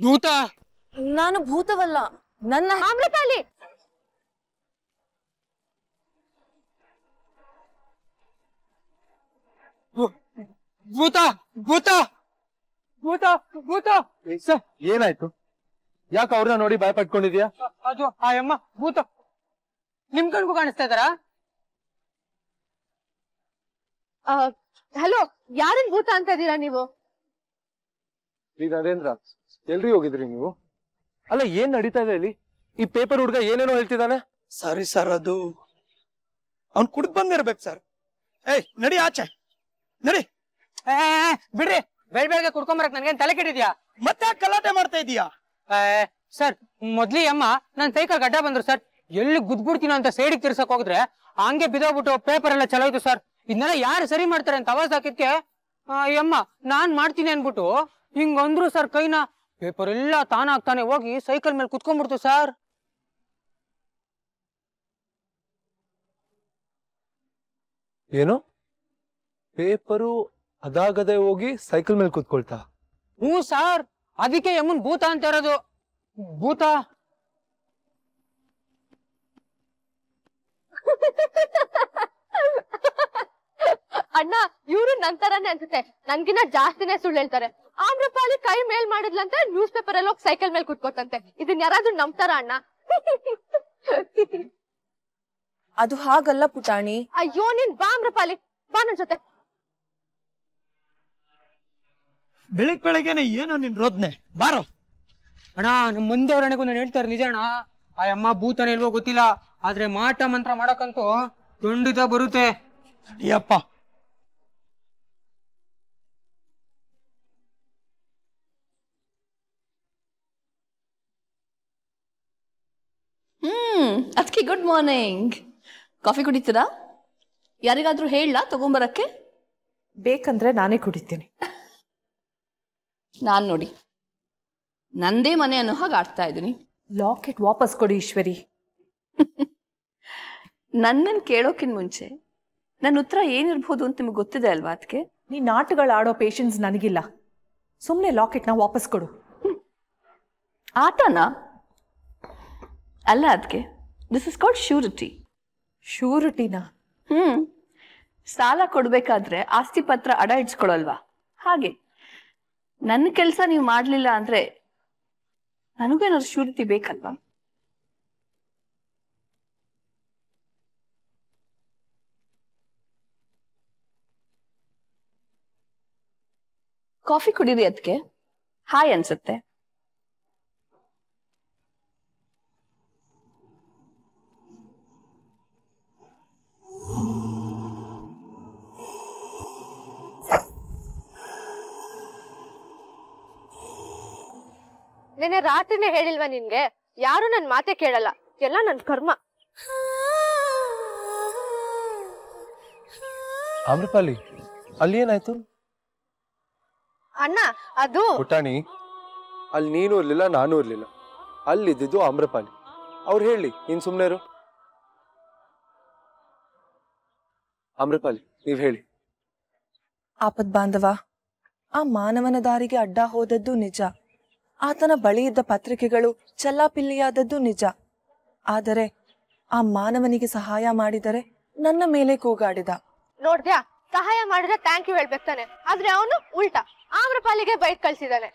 ಭೂತ. ನಾನು ಭೂತವಲ್ಲ, ನನ್ನ ಆಮ್ರಪಾಲಿ. ಭೂತ ಭೂತ ಭೂತ ಭೂತ. ಏನಾಯ್ತು? ಯಾಕೆ ಅವ್ರನ್ನ ನೋಡಿ ಭಯ ಪಟ್ಕೊಂಡಿದ್ಯಾ? ಅದು ಆ ಅಮ್ಮ ಭೂತ. ನಿಮ್ ಕಣ್ಗೂ ಕಾಣಿಸ್ತಾ ಇದಾರ? ಹಲೋ, ಯಾರನ್ ಭೂತ ಅಂತ ಇದೀರಾ ನೀವು? ಈಗ ನರೇಂದ್ರ, ಎಲ್ರಿ ಹೋಗಿದ್ರಿ ನೀವು? ಅಲ್ಲ, ಏನ್ ನಡೀತಾ ಇದೆ ಇಲ್ಲಿ? ಈ ಪೇಪರ್ ಹುಡ್ಗ ಏನೇನೋ ಹೇಳ್ತಿದ್ದಾನೆ. ಸರಿ ಸರ್, ಅದು ಅವ್ನ್ ಕುಡ್ದ್ ಬಂದಿರ್ಬೇಕು ಸರ್. ಏಯ್ ನಡಿ ಆಚೆ ನಡಿ. ಬಿಡ್ರಿ, ಬೆಳಗ್ಗೆ ಕುಡ್ಕೊಂಬರಕ್ ನನ್ಗೇನ್ ತಲೆ ಕೆಟ್ಟಿದ್ಯಾ? ಮತ್ತೆ ಗಲಾಟೆ ಮಾಡ್ತಾ ಇದೀಯಾ? ಸರ್, ಮೊದ್ಲಿ ಅಮ್ಮ ನನ್ ಸೈಕಲ್ ಗಡ್ಡ ಬಂದ್ರು ಸರ್. ಎಲ್ಲಿ ಗುದ್ಬಿಡ್ತೀನೋ ಅಂತ ಸೈಡಿಗೆ ತಿರ್ಸಕ್ ಹೋಗಿದ್ರೆ ಹಂಗೆ ಬಿದೋಗ್ಬಿಟ್ಟು ಪೇಪರ್ ಎಲ್ಲ ಚಲೋಯ್ತು ಸರ್. ಇದನ್ನೆಲ್ಲ ಯಾರು ಸರಿ ಮಾಡ್ತಾರೆ ಅಂತ ಅವಾಜ್ ಹಾಕಿದ್ಕೆ ಅಮ್ಮ ನಾನ್ ಮಾಡ್ತೀನಿ ಅನ್ಬಿಟ್ಟು ಹಿಂಗಂದ್ರು ಸರ್ ಕೈನ. ಪೇಪರ್ ಎಲ್ಲ ತಾನಾಗ್ತಾನೆ ಹೋಗಿ ಸೈಕಲ್ ಮೇಲೆ ಕುತ್ಕೊಂಡ್ಬಿಡ್ತು ಸರ್. ಏನು? ಪೇಪರು ಅದಾಗದೆ ಹೋಗಿ ಸೈಕಲ್ ಮೇಲೆ ಕೂತ್ಕೊಳ್ತಾ? ಹ್ಞೂ ಸರ್, ಅದಕ್ಕೆ ಯಮ್ಮನ್ ಭೂತ ಅಂತ ಇರೋದು. ಭೂತ. ಅಣ್ಣ, ಇವ್ರು ನನ್ ತರಾನೇ ಅನ್ಸುತ್ತೆ. ನನ್ಗಿನ್ನ ಜಾಸ್ತಿನೇ ಸುಳ್ಳು ಹೇಳ್ತಾರೆ. ಆಮ್ರಪಾಲಿ ಕೈ ಮೇಲ್ ಮಾಡಿದ್ಲಂತೆ, ನ್ಯೂಸ್ ಪೇಪರ್ ಅಲ್ಲಿ ಹೋಗಿ ಸೈಕಲ್ ಮೇಲೆ ಕುತ್ಕೊತಂತೆ. ಇದನ್ ಯಾರಾದ್ರೂ ನಂಬ್ತಾರ ಅಣ್ಣ? ಅದು ಹಾಗಲ್ಲ ಪುಟಾಣಿ. ಅಯ್ಯೋ, ನೀನ್ ಬಾ ಆಮ್ರಪಾಲಿ, ಬಾ ನನ್ ಜೊತೆ. ಬೆಳಿಗ್ಗೆನೆ ಏನೋ ನಿನ್ ರೋದ್ನೆ, ಬಾರೋ. ಅಣ್ಣ, ನಮ್ ಮಂದಿಯವರಣೆಗೂ ನಾನು ಹೇಳ್ತಾರೆ ನಿಜ ಅಣ್ಣ. ಆ ಅಮ್ಮ ಭೂತನ ಇಲ್ವೋ ಗೊತ್ತಿಲ್ಲ, ಆದ್ರೆ ಮಾಟ ಮಂತ್ರ ಮಾಡಕ್ಕಂತೂ ಖಂಡಿತ ಬರುತ್ತೆ. ಅಯ್ಯಪ್ಪ. ಅದಕ್ಕೆ ಗುಡ್ ಮಾರ್ನಿಂಗ್. ಕಾಫಿ ಕುಡಿತೀರಾ? ಯಾರಿಗಾದ್ರೂ ಹೇಳಲಾ ತಗೊಂಬರಕ್ಕೆ? ಬೇಕಂದ್ರೆ ನಾನೇ ಕುಡಿತೀನಿ. ನಾನ್ ನೋಡಿ ನಂದೇ ಮನೆ ಅನ್ನೋ ಹಾಗೆ ಆಡ್ತಾ ಇದ್ದೀನಿ. ಲಾಕೆಟ್ ವಾಪಸ್ ಕೊಡಿ ಈಶ್ವರಿ. ನನ್ನನ್ನು ಕೇಳೋಕಿನ್ ಮುಂಚೆ ನನ್ನ ಉತ್ತರ ಏನಿರ್ಬೋದು ಅಂತ ನಿಮ್ಗೆ ಗೊತ್ತಿದೆ ಅಲ್ವಾ? ಅದಕ್ಕೆ ನೀ ನಾಟಗಳು ಆಡೋ ಪೇಷನ್ಸ್ ನನಗಿಲ್ಲ. ಸುಮ್ಮನೆ ಲಾಕೆಟ್ನ ವಾಪಸ್ ಕೊಡು. ಆಟನಾ? ಅಲ್ಲ, ಅದಕ್ಕೆ ದಿಸ್ ಇಸ್ ಕಾಲ್ಡ್ ಶ್ಯೂರಿಟಿ. ಶ್ಯೂರಿಟಿನಾ? ಸಾಲ ಕೊಡ್ಬೇಕಾದ್ರೆ ಆಸ್ತಿ ಪತ್ರ ಅಡ ಇಡ್ಸ್ಕೊಳಲ್ವಾ? ಹಾಗೆ ನನ್ನ ಕೆಲಸ ನೀವು ಮಾಡ್ಲಿಲ್ಲ ಅಂದ್ರೆ ನನಗೇನಾದ್ರು ಶ್ಯೂರಿಟಿ ಬೇಕಲ್ವಾ? ಕಾಫಿ ಕುಡೀರಿ, ಅದಕ್ಕೆ ಹಾಯ್ ಅನ್ಸುತ್ತೆ. ನೆನ್ನೆ ರಾತ್ರಿನೇ ಹೇಳಿಲ್ವಾ ನಿನ್ಗೆ? ಯಾರು ನನ್ ಮಾತೆ ಕೇಳಲ್ಲ, ಎಲ್ಲ ನನ್ ಕರ್ಮ. ಆಮ್ರಪಾಲಿ, ಅಲ್ಲಿ ಏನಾಯ್ತು? ಅಣ್ಣ, ಅದು ಪುಟಾಣಿ, ಅಲ್ಲಿ ನೀನು ಇರ್ಲಿಲ್ಲ, ನಾನು ಇರ್ಲಿಲ್ಲ. ಅಲ್ಲಿದ್ದು ಆಮ್ರಪಾಲಿ. ಅವ್ರು ಹೇಳಿ, ನೀನ್ ಸುಮ್ನೆ ಇರು. ಆಮ್ರಪಾಲಿ, ನೀವ್ ಹೇಳಿ. ಆಪದ್ ಬಾಂಧವ, ಆ ಮಾನವನ ದಾರಿಗೆ ಅಡ್ಡ ಹೋದದ್ದು ನಿಜ. ಆತನ ಬಳಿ ಇದ್ದ ಪತ್ರಿಕೆಗಳು ಚಲ್ಲಾಪಿಲ್ಲಿಯಾದದ್ದು ನಿಜ. ಆದರೆ ಆ ಮಾನವನಿಗೆ ಸಹಾಯ ಮಾಡಿದರೆ ನನ್ನ ಮೇಲೆ ಕೂಗಾಡಿದ. ನೋಡ್ದ್ಯಾ, ಸಹಾಯ ಮಾಡಿದ್ರೆ ಥ್ಯಾಂಕ್ ಯು ಹೇಳ್ಬೇಕಾನೆ. ಆದ್ರೆ ಅವನು ಉಲ್ಟಾ ಆಮ್ರಪಾಲಿಗೆ ಬೈಟ್ ಕಳ್ಸಿದಾನೆ.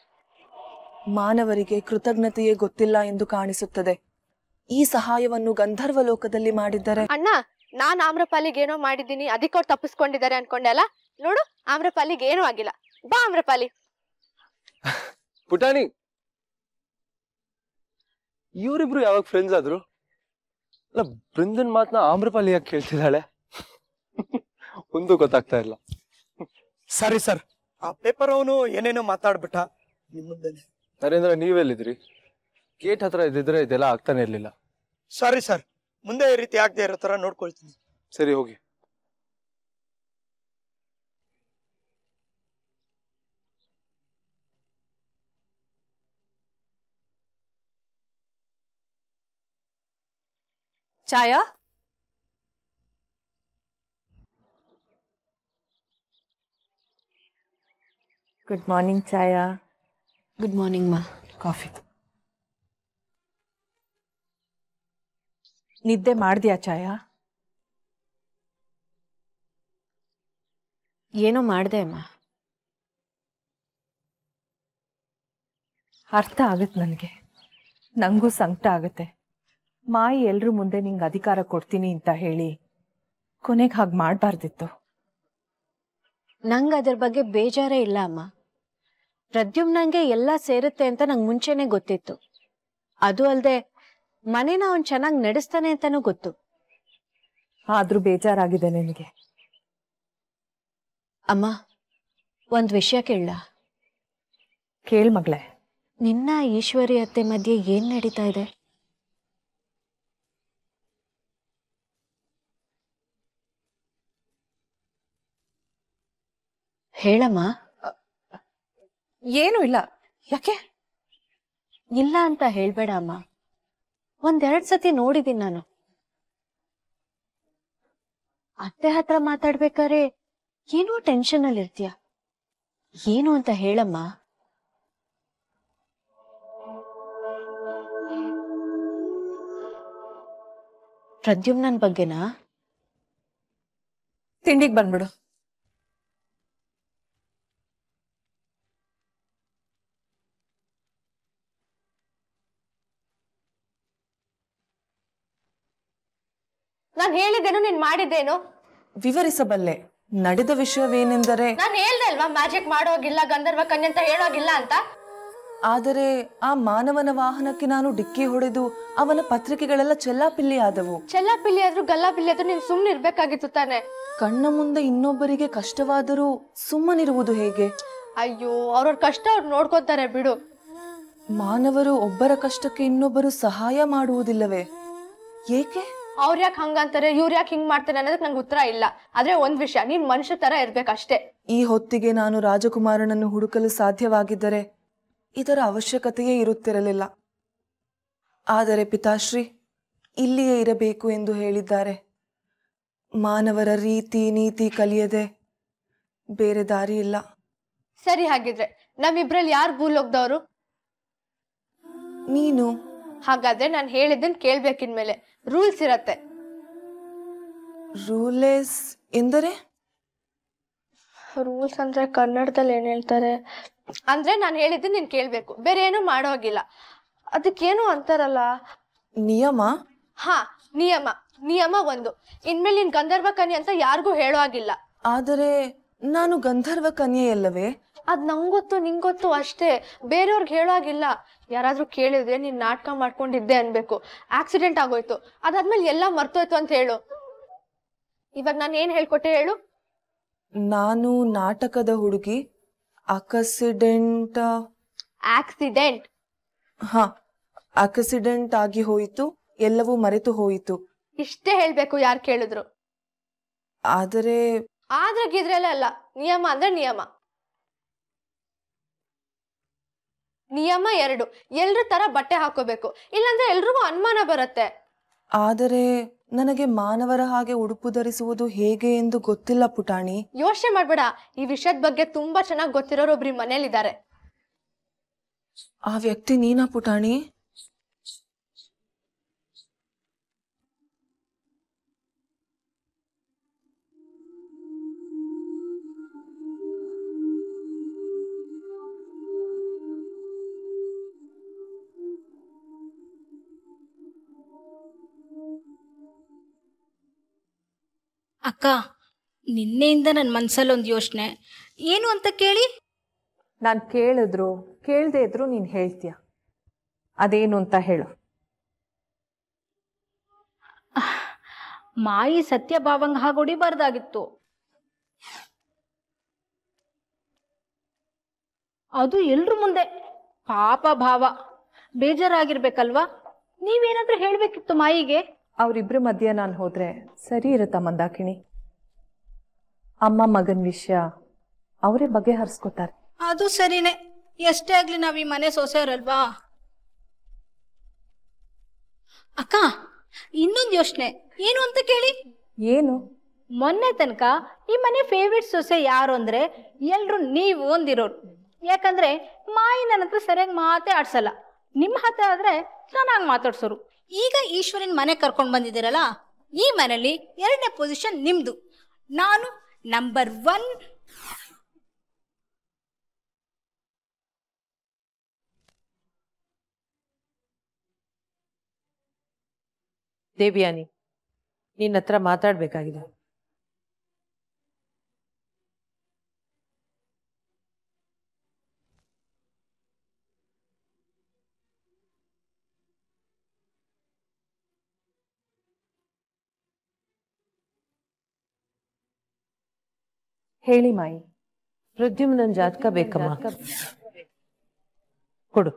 ಮಾನವರಿಗೆ ಕೃತಜ್ಞತೆಯೇ ಗೊತ್ತಿಲ್ಲ ಎಂದು ಕಾಣಿಸುತ್ತದೆ. ಈ ಸಹಾಯವನ್ನು ಗಂಧರ್ವ ಲೋಕದಲ್ಲಿ ಮಾಡಿದ್ದರೆ. ಅಣ್ಣ, ನಾನ್ ಆಮ್ರಪಾಲಿಗೆ ಏನೋ ಮಾಡಿದ್ದೀನಿ, ಅದಕ್ಕೆ ಅವ್ರು ತಪ್ಪಿಸ್ಕೊಂಡಿದ್ದಾರೆ ಅನ್ಕೊಂಡೆ ಅಲ್ಲ. ನೋಡು, ಆಮ್ರಪಾಲಿಗೆ ಏನೂ ಆಗಿಲ್ಲ. ಬಾ ಆಮ್ರಪಾಲಿ. ಪುಟಾಣಿ, ಇವರಿಬ್ರು ಯಾವಾಗ ಫ್ರೆಂಡ್ಸ್ ಆದ್ರು? ಅಲ್ಲ, ಬೃಂದನ್ ಮಾತನ್ನ ಆಮ್ರಪಾಲಿ ಯಾಕೆ ಕೇಳ್ತಿದ್ದಾಳೆ? ಒಂದು ಗೊತ್ತಾಗ್ತಾ ಇಲ್ಲ. ಸರಿ ಸರ್, ಆ ಪೇಪರ್ ಅವನು ಏನೇನೋ ಮಾತಾಡ್ಬಿಟ್ಟ ನಿಮ್ ಮುಂದೆನೆ. ನರೇಂದ್ರ, ನೀವೆಲ್ಲಿದ್ರಿ? ಗೇಟ್ ಹತ್ರ ಇದ್ದಿದ್ರೆ ಇದೆಲ್ಲ ಆಗ್ತಾನೆ ಇರ್ಲಿಲ್ಲ. ಸಾರಿ ಸರ್, ಮುಂದೆ ಈ ರೀತಿ ಆಗದೆ ಇರೋ ತರ ನೋಡ್ಕೊಳ್ತೀನಿ. ಸರಿ, ಹೋಗಿ. ಛಾಯಾ, ಗುಡ್ ಮಾರ್ನಿಂಗ್ ಛಾಯಾ. ಗುಡ್ ಮಾರ್ನಿಂಗ್ ಮಾ. ಕಾಫಿ. ನಿದ್ದೆ ಮಾಡ್ದ್ಯಾ ಛಾಯ? ಏನೋ ಮಾಡ್ದೆ ಅಮ್ಮ. ಅರ್ಥ ಆಗತ್ತೆ ನನಗೆ. ನನಗೂ ಸಂಕಟ ಆಗತ್ತೆ. ಮಾಯಿ ಎಲ್ರ ಮುಂದೆ ನಿಂಗೆ ಅಧಿಕಾರ ಕೊಡ್ತೀನಿ ಅಂತ ಹೇಳಿ ಕೊನೆಗೆ ಹಾಗೆ ಮಾಡಬಾರ್ದಿತ್ತು. ನಂಗೆ ಅದ್ರ ಬಗ್ಗೆ ಬೇಜಾರೇ ಇಲ್ಲ ಅಮ್ಮ. ಪ್ರದ್ಯುಮ್ನಂಗೆ ಎಲ್ಲ ಸೇರುತ್ತೆ ಅಂತ ನಂಗೆ ಮುಂಚೆನೆ ಗೊತ್ತಿತ್ತು. ಅದು ಅಲ್ಲದೆ ಮನೇನ ಅವ್ನು ಚೆನ್ನಾಗಿ ನಡೆಸ್ತಾನೆ ಅಂತಾನೂ ಗೊತ್ತು. ಆದ್ರೂ ಬೇಜಾರಾಗಿದೆ ನಿನಗೆ. ಅಮ್ಮ, ಒಂದ್ ವಿಷಯ ಕೇಳಲ್ಲ? ಕೇಳ್ ಮಗಳೇ. ನಿನ್ನ ಈಶ್ವರಿ ಅತ್ತೆ ಮಧ್ಯೆ ಏನ್ ನಡೀತಾ ಇದೆ? ಹೇಳಮ್ಮ. ಏನು ಇಲ್ಲ. ಯಾಕೆ? ಇಲ್ಲ ಅಂತ ಹೇಳ್ಬೇಡ ಅಮ್ಮ. 1-2 ಸತಿ ನೋಡಿದೀನಿ ನಾನು. ಅತ್ತೆ ಹತ್ರ ಮಾತಾಡ್ಬೇಕಾದ್ರೆ ಏನೋ ಟೆನ್ಷನ್ ಅಲ್ಲಿ ಇರ್ತೀಯ. ಏನು ಅಂತ ಹೇಳಮ್ಮ. ಪ್ರದ್ಯುಮ್ನನ್ ಬಗ್ಗೆನಾ? ತಿಂಡಿಗೆ ಬಂದ್ಬಿಡು. ನಾನ್ ಹೇಳಿದ್ದೇನು, ನೀನ್ ಮಾಡಿದ್ದೇನು? ವಿವರಿಸಬಲ್ಲೆ. ನಡೆದ ವಿಷಯವೇನೆಂದರೆ, ನಾನು ಹೇಳ್ದೆ ಅಲ್ವಾ ಮ್ಯಾಜಿಕ್ ಮಾಡೋಗಿಲ್ಲ, ಗಂಧರ್ವ ಕನ್ಯೆ ಅಂತ ಹೇಳೋಗಿಲ್ಲ ಅಂತ. ಆದರೆ ಆ ಮಾನವನ ವಾಹನಕ್ಕೆ ನಾನು ಡಿಕ್ಕಿ ಹೊಡೆದು ಅವನ ಪತ್ರಿಕೆಗಳೆಲ್ಲ ಚೆಲ್ಲಾಪಿಲ್ಲಿ ಆದವು. ಚೆಲ್ಲಾಪಿಲ್ಲಿ ಆದ್ರೂ ಗಲ್ಲಾಪಿಲ್ಲಿ ಆದ್ರೂ ನೀನ್ ಸುಮ್ನೆ ಇರ್ಬೇಕಾಗಿತ್ತು ತಾನೆ. ಕಣ್ಣ ಮುಂದೆ ಇನ್ನೊಬ್ಬರಿಗೆ ಕಷ್ಟವಾದರೂ ಸುಮ್ಮನಿರುವುದು ಹೇಗೆ? ಅಯ್ಯೋ, ಅವ್ರವ್ರ ಕಷ್ಟ ಅವ್ರು ನೋಡ್ಕೊತಾರೆ ಬಿಡು. ಮಾನವರು ಒಬ್ಬರ ಕಷ್ಟಕ್ಕೆ ಇನ್ನೊಬ್ಬರು ಸಹಾಯ ಮಾಡುವುದಿಲ್ಲವೇ? ಏಕೆ? ಅವ್ರ ಯಾಕೆ ಹಂಗಂತಾರೆ, ಇವ್ರ ಯಾಕೆ ಹಿಂಗ್ ಮಾಡ್ತಾರೆ ಅನ್ನೋದಕ್ಕೆ ನಂಗೆ ಉತ್ತರ ಇಲ್ಲ. ಆದ್ರೆ ಒಂದ್ ವಿಷಯ, ನೀನ್ ಮನುಷ್ಯ ತರ ಇರ್ಬೇಕಷ್ಟೇ. ಈ ಹೊತ್ತಿಗೆ ನಾನು ರಾಜಕುಮಾರನನ್ನು ಹುಡುಕಲು ಸಾಧ್ಯವಾಗಿದ್ದರೆ ಇದರ ಅವಶ್ಯಕತೆಯೇ ಇರುತ್ತಿರಲಿಲ್ಲ. ಆದರೆ ಪಿತಾಶ್ರೀ ಇಲ್ಲಿಯೇ ಇರಬೇಕು ಎಂದು ಹೇಳಿದ್ದಾರೆ. ಮಾನವರ ರೀತಿ ನೀತಿ ಕಲಿಯದೆ ಬೇರೆ ದಾರಿ ಇಲ್ಲ. ಸರಿ, ಹಾಗಿದ್ರೆ ನಮ್ಮಿಬ್ರಲ್ಲಿ ಯಾರು ಭೂಲೋಕದವ್ರು? ನೀನು. ಹಾಗಾದ್ರೆ ನಾನು ಹೇಳಿದ್ದನ್ ಕೇಳ್ಬೇಕಿನ್ಮೇಲೆ. ರೂಲ್ಸ್ ಇರತ್ತೆ. ರೂಲ್ಸ್ ಎಂದರೆ? ರೂಲ್ಸ್ ಅಂದ್ರೆ ಕನ್ನಡದಲ್ಲಿ ಏನ್ ಹೇಳ್ತಾರೆ ಅಂದ್ರೆ, ನಾನು ಹೇಳಿದ್ದನ್ ನೀನ್ ಕೇಳ್ಬೇಕು, ಬೇರೆ ಏನು ಮಾಡೋಗಿಲ್ಲ. ಅದಕ್ಕೇನು ಅಂತಾರಲ್ಲ, ನಿಯಮ. ಹಾ, ನಿಯಮ. ನಿಯಮ 1. ಇನ್ಮೇಲೆ ನೀನ್ ಗಂಧರ್ವ ಕನ್ಯೆ ಅಂತ ಯಾರಿಗೂ ಹೇಳೋ ಆಗಿಲ್ಲ. ಆದರೆ ನಾನು ಗಂಧರ್ವ ಕನ್ಯೆಯಲ್ಲವೇ? ಅದ್ ನಂಗೊತ್ತು ನಿಂಗೊತ್ತು ಅಷ್ಟೇ, ಬೇರೆಯವ್ರಿಗೆ ಹೇಳೋ ಆಗಿಲ್ಲ. ಯಾರಾದ್ರೂ ಕೇಳಿದ್ರೆ ನೀನ್ ನಾಟಕ ಮಾಡ್ಕೊಂಡಿದ್ದೆ ಅನ್ಬೇಕು, ಆಕ್ಸಿಡೆಂಟ್ ಆಗೋಯ್ತು, ಅದಾದ್ಮೇಲೆ ಎಲ್ಲ ಮರ್ತೋಯ್ತು ಅಂತ ಹೇಳು. ಇವಾಗ ನಾನು ಏನ್ ಹೇಳ್ಕೊಟ್ಟೆ ಹೇಳು? ನಾನು ನಾಟಕದ ಹುಡುಗಿ. ಆಕ್ಸಿಡೆಂಟ್. ಹಾ, ಆಕ್ಸಿಡೆಂಟ್ ಆಗಿ ಹೋಯಿತು, ಎಲ್ಲವೂ ಮರೆತು ಹೋಯಿತು. ಇಷ್ಟೇ ಹೇಳ್ಬೇಕು ಯಾರು ಕೇಳಿದ್ರು. ಆದರೆ ಗಿದ್ರೆಲ್ಲ ಅಲ್ಲ. ನಿಯಮ ಅಂದ್ರೆ ನಿಯಮ. ನಿಯಮ 2, ಎಲ್ರ ತರ ಬಟ್ಟೆ ಹಾಕೋಬೇಕು, ಇಲ್ಲಾಂದ್ರೆ ಎಲ್ರಿಗೂ ಅನುಮಾನ ಬರುತ್ತೆ. ಆದರೆ ನನಗೆ ಮಾನವರ ಹಾಗೆ ಉಡುಪು ಧರಿಸುವುದು ಹೇಗೆ ಎಂದು ಗೊತ್ತಿಲ್ಲ ಪುಟಾಣಿ. ಯೋಚನೆ ಮಾಡ್ಬೇಡ, ಈ ವಿಷಯದ ಬಗ್ಗೆ ತುಂಬಾ ಚೆನ್ನಾಗಿ ಗೊತ್ತಿರೋರು ಒಬ್ರು ಮನೇಲಿದ್ದಾರೆ. ಆ ವ್ಯಕ್ತಿ ನೀನಾ ಪುಟಾಣಿ? ಅಕ್ಕ, ನಿನ್ನೆಯಿಂದ ನನ್ನ ಮನಸ್ಸಲ್ಲಿ ಒಂದು ಯೋಚನೆ. ಏನು ಅಂತ ಕೇಳಿ? ನಾನು ಕೇಳಿದ್ರು ಕೇಳದೆ ಇದ್ರು ನೀನು ಹೇಳ್ತೀಯ. ಅದೇನು ಅಂತ ಹೇಳು. ಮಾಯಿ ಸತ್ಯ ಭಾವಂಗ ಹಾಗೆ ಹೊಡಿಬಾರ್ದಾಗಿತ್ತು. ಅದು ಎಲ್ರ ಮುಂದೆ. ಪಾಪ ಭಾವ ಬೇಜಾರಾಗಿರ್ಬೇಕಲ್ವಾ? ನೀವೇನಾದ್ರೂ ಹೇಳ್ಬೇಕಿತ್ತು ಮಾಯಿಗೆ. ಅವರಿಬ್ಬರ ಮಧ್ಯೆ ನಾನು ಹೋದ್ರೆ ಸರಿ ಇರುತ್ತಾ ಮಂದಾಕಿಣಿ? ಅಮ್ಮ ಮಗನ ವಿಷಯ ಅವರೇ ಬಗೆಹರಿಸ್ಕೋತಾರೆ. ಅದು ಸರಿನೇ. ಎಷ್ಟೇ ಆಗ್ಲಿ ನಾವ್ ಈ ಮನೆ ಸೊಸೆಯರಲ್ವಾ. ಅಕ್ಕ, ಇನ್ನೊಂದು ಯೋಚನೆ. ಏನು ಅಂತ ಕೇಳಿ? ಏನು? ಮೊನ್ನೆ ತನಕ ಈ ಮನೆ ಫೇವ್ರೆಟ್ ಸೊಸೆ ಯಾರು ಅಂದ್ರೆ ಎಲ್ರು ನೀವು ಒಂದಿರೋರು. ಯಾಕಂದ್ರೆ ಮಾಯಿ ನನ್ನ ಹತ್ರ ಸರಿಯಾಗಿ ಮಾತೇ ಆಡ್ಸಲ್ಲ. ನಿಮ್ಮ ಹತ್ರ ಆದ್ರೆ ಚೆನ್ನಾಗಿ ಮಾತಾಡ್ಸೋರು. ಈಗ ಈಶ್ವರನ್ ಮನೆ ಕರ್ಕೊಂಡು ಬಂದಿದ್ದೀರಲ್ಲ, ಈ ಮನೇಲಿ 2ನೇ ಪೊಸಿಷನ್ ನಿಮ್ದು, ನಾನು ನಂಬರ್ 1. ದೇವ್ಯಾನಿ, ನಿನ್ನ ಹತ್ರ ಮಾತಾಡ್ಬೇಕಾಗಿದೆ. ಹೇಳಿ ಮಾಯಿ. ಪ್ರದ್ಯುಮ್ನನ್ ಜಾತಕ ಬೇಕಮ್ಮ, ಕೊಡು.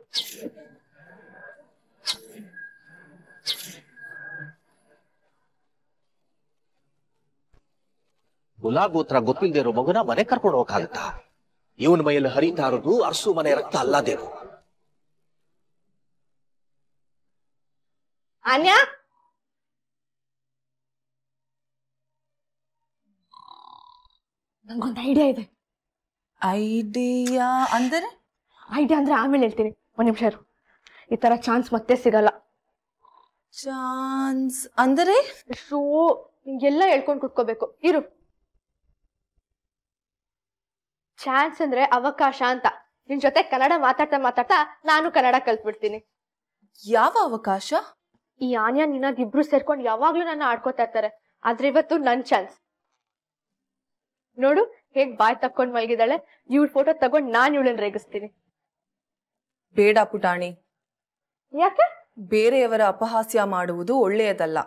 ಕುಲಗೋತ್ರ ಗೊತ್ತಿಲ್ಲದೆ ಇರೋ ಮಗುನ ಮನೆ ಕರ್ಕೊಂಡು ಹೋಗಕ್ಕಾಗತ್ತ? ಇವನ್ ಮೈಯಲ್ಲಿ ಹರಿತಾ ಇರೋದು ಅರಸು ಮನೆ ರಕ್ತ ಅಲ್ಲ ದೇವು. ಅನ್ಯಾ, ನಂಗೊಂದು ಐಡಿಯಾ ಇದೆ. ಐಡಿಯಾ ಅಂದರೆ? ಐಡಿಯಾ ಅಂದ್ರೆ ಆಮೇಲೆ ಹೇಳ್ತೀನಿ, ಒಂದ್ ನಿಮಿಷ ಇರು. ಈ ತರ ಚಾನ್ಸ್ ಮತ್ತೆ ಸಿಗಲ್ಲ. ಚಾನ್ಸ್ ಅಂದರೆ? ಶೋ ಎಲ್ಲ ಹೇಳ್ಕೊಂಡು ಕುತ್ಕೋಬೇಕು, ಇರು. ಚಾನ್ಸ್ ಅಂದ್ರೆ ಅವಕಾಶ ಅಂತ. ನಿನ್ ಜೊತೆ ಕನ್ನಡ ಮಾತಾಡ್ತಾ ಮಾತಾಡ್ತಾ ನಾನು ಕನ್ನಡ ಕಲ್ತ್ಬಿಡ್ತೀನಿ. ಯಾವ ಅವಕಾಶ? ಈ ಆನ್ಯ ನಿನ್ನದ್ ಇಬ್ರು ಸೇರ್ಕೊಂಡು ಯಾವಾಗ್ಲೂ ನನ್ನ ಆಡ್ಕೋತಾ ಇರ್ತಾರೆ, ಆದ್ರೆ ಇವತ್ತು ನನ್ ಚಾನ್ಸ್. ನೋಡು ಹೇಗ್ ಬಾಯ್ ತಕ್ಕೊಂಡ್ ಮಲಗಿದಾಳೆ. ಇವ್ಳ ಫೋಟೋ ತಗೊಂಡ್ ನಾನ್ ಇವಳನ್ನ ರೇಗಿಸ್ತೀನಿ. ಬೇಡ ಪುಟಾಣಿ. ಯಾಕೆ? ಬೇರೆಯವರ ಅಪಹಾಸ್ಯ ಮಾಡುವುದು ಒಳ್ಳೆಯದಲ್ಲ.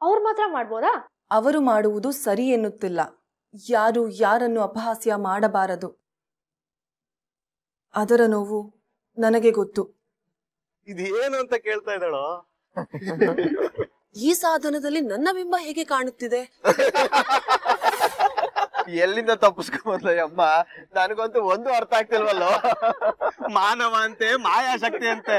ಅವ್ರು ಮಾತ್ರ ಮಾಡ್ಬೋದಾ? ಅವರು ಮಾಡುವುದು ಸರಿ ಎನ್ನುತ್ತಿಲ್ಲ. ಯಾರು ಯಾರನ್ನು ಅಪಹಾಸ್ಯ ಮಾಡಬಾರದು. ಅದರ ನೋವು ನನಗೆ ಗೊತ್ತು. ಇದೇನು ಅಂತ ಕೇಳ್ತಾ ಇದ್ದಾಳೋ? ಈ ಸಾಧನದಲ್ಲಿ ನನ್ನ ಬಿಂಬ ಹೇಗೆ ಕಾಣುತ್ತಿದೆ? ಎಲ್ಲಿಂದ ತಪ್ಪಿಸ್ಕೊಂಬಂದ ಅಮ್ಮ? ನನಗಂತೂ ಒಂದು ಅರ್ಥ ಆಗ್ತಿಲ್ವಲ್ಲೋ. ಮಾನವ ಅಂತೆ, ಮಾಯಾಶಕ್ತಿ ಅಂತೆ.